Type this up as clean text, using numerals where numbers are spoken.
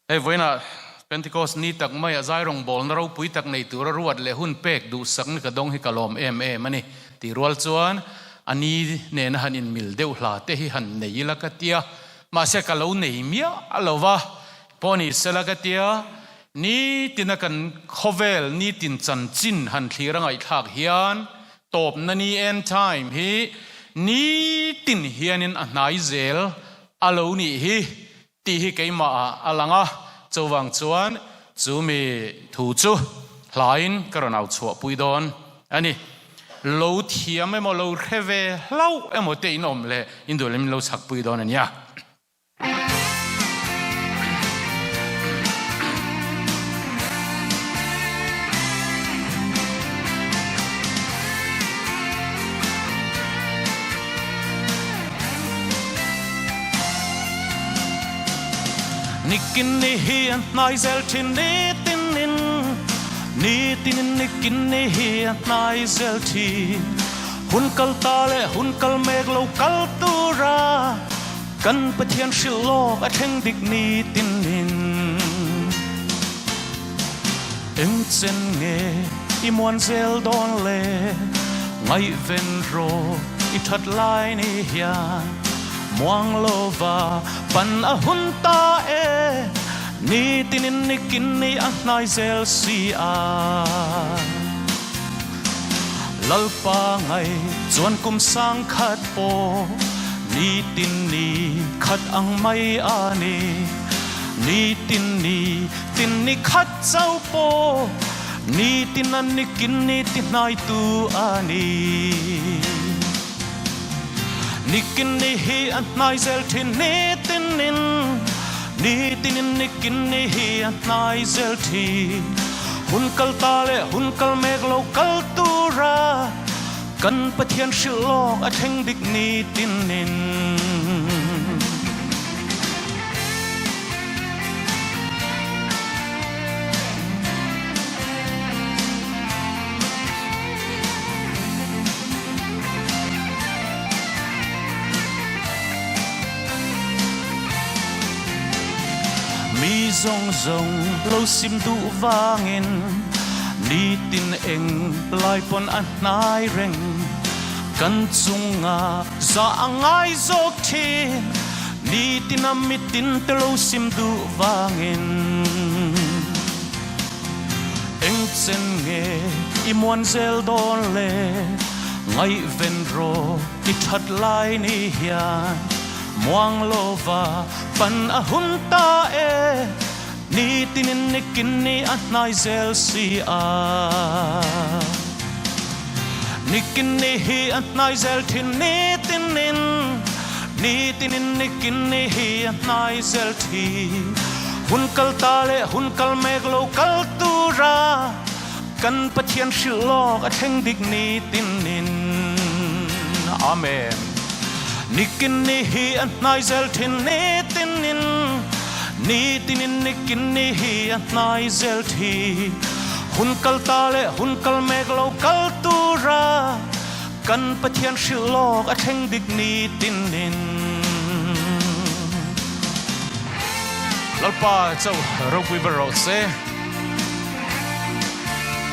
với na Pentecost ni tak mai azai rong bol na ro pui tak nei tur ruat le hun pek du sak ni ka dong hi kalom mani ti rual chuan ani ne na han in mil deuh hla te hi han nei la ka tia ma se ka lo nei mia alova poni sela ka tia ni tinakan khovel ni tin chan chin han thlirangai thak hian top na ni end time hi ni tin hianin a hnai zel alo ni hi ti hi keima alanga chowang chuan chu mi thu chu hlain karonau chua puidon ani lo thiam emo lo reve hlau emo te inom le indolem lo chak puidon ania nikin ni hian nai zel thin ni tin nikin ni hian nai zel thi hun kal ta le hun kal mek lo kal tu ra kan pathian shilok a theng dik ni tin nin eng chen nge i mon zel don le ngai ven ro i that lai ni hian muang lova pan a hun ta e ni tinin nikin ni a nai zel si a lalpa ngai chuan kum sang khat po ni tin ni khat ang mai ani ni tin ni khat chau po ni tin an nikin ni tin nai tu ani nikin ni hi an nai zel thin ni tinin nikin ni hi an nai zel thi hun kal ta le hun kal mek lo kal tu ra kan pathian shilok a theng dik ni tinin mi zong zong lo sim du wangin ni tin eng lai pon an nai reng kan chunga za angai zok thi ni tin a mi tin te lo sim du wangin eng chen nge i mon zel don le ngai ven ro i that lai ni hian muang lova pan a hun ta e ni tinin nikin ni a nai zel si a nikin ni hi a nai zel thin ni tinin nikin ni hi a nai zel thi hun kal ta le hun kal mek lo kal tu ra kan pathian shilok a theng dik ni tinin amen nikin ni hi an nai zel thin ni tinin nikin ni hi an nai zel thi hun kal ta le hun kal mek lo kal tu ra kan pathian shilok a theng dik ni tinin lalpa chau ro pui ber ro se